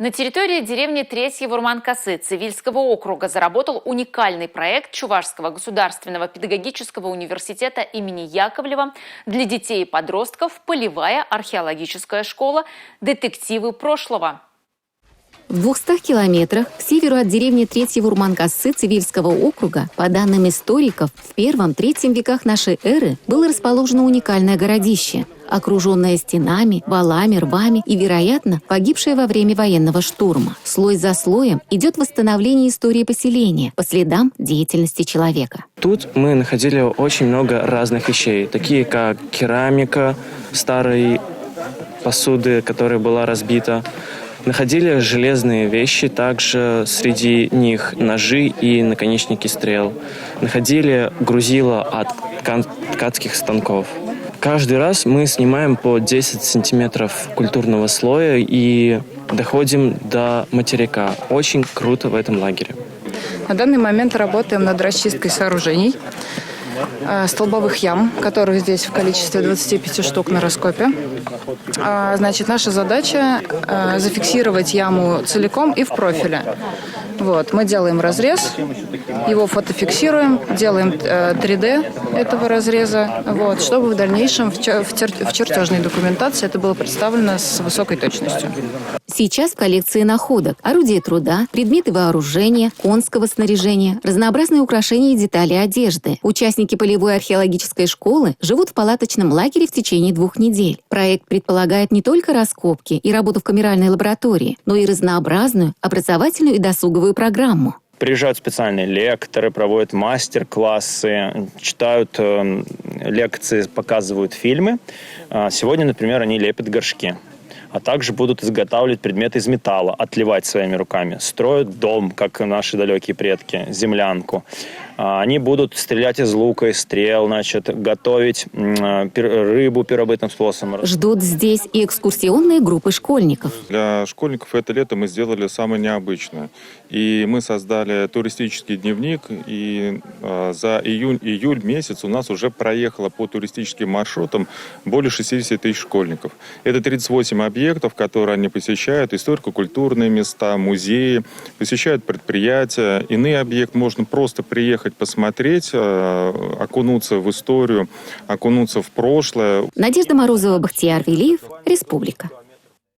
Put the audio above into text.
На территории деревни Третьего Урман-Косы Цивильского округа заработал уникальный проект Чувашского государственного педагогического университета имени Яковлева для детей и подростков «Полевая археологическая школа. Детективы прошлого». В 200 километрах к северу от деревни Третьего Урман-Косы Цивильского округа, по данным историков, в первом-третьем веках нашей эры было расположено уникальное городище, окруженное стенами, валами, рвами и, вероятно, погибшее во время военного штурма. Слой за слоем идет восстановление истории поселения по следам деятельности человека. Тут мы находили очень много разных вещей, такие как керамика, старые посуды, которая была разбита. Находили железные вещи, также среди них ножи и наконечники стрел. Находили грузила от ткацких станков. Каждый раз мы снимаем по 10 сантиметров культурного слоя и доходим до материка. Очень круто в этом лагере. На данный момент работаем над расчисткой сооружений, столбовых ям, которых здесь в количестве 25 штук на раскопе. Значит, наша задача зафиксировать яму целиком и в профиле. Вот, мы делаем разрез, его фотофиксируем, делаем 3D этого разреза, вот, чтобы в дальнейшем в чертежной документации это было представлено с высокой точностью. Сейчас в коллекции находок орудия труда, предметы вооружения, конского снаряжения, разнообразные украшения и детали одежды. Участники полевой археологической школы живут в палаточном лагере в течение 2 недель. Проект предполагает не только раскопки и работу в камеральной лаборатории, но и разнообразную образовательную и досуговую программу. Приезжают специальные лекторы, проводят мастер-классы, читают лекции, показывают фильмы. Сегодня, например, они лепят горшки. А также будут изготавливать предметы из металла, отливать своими руками. Строят дом, как наши далекие предки, землянку. Они будут стрелять из лука, из стрел, готовить рыбу первобытным способом. Ждут здесь и экскурсионные группы школьников. Для школьников это лето мы сделали самое необычное. И мы создали туристический дневник, и за июль месяц у нас уже проехало по туристическим маршрутам более 60 тысяч школьников. Это 38 объектов, которые они посещают, историко-культурные места, музеи, посещают предприятия. Иные объекты можно просто приехать посмотреть, окунуться в историю, окунуться в прошлое. Надежда Морозова, Бахтияр Велиев, Республика.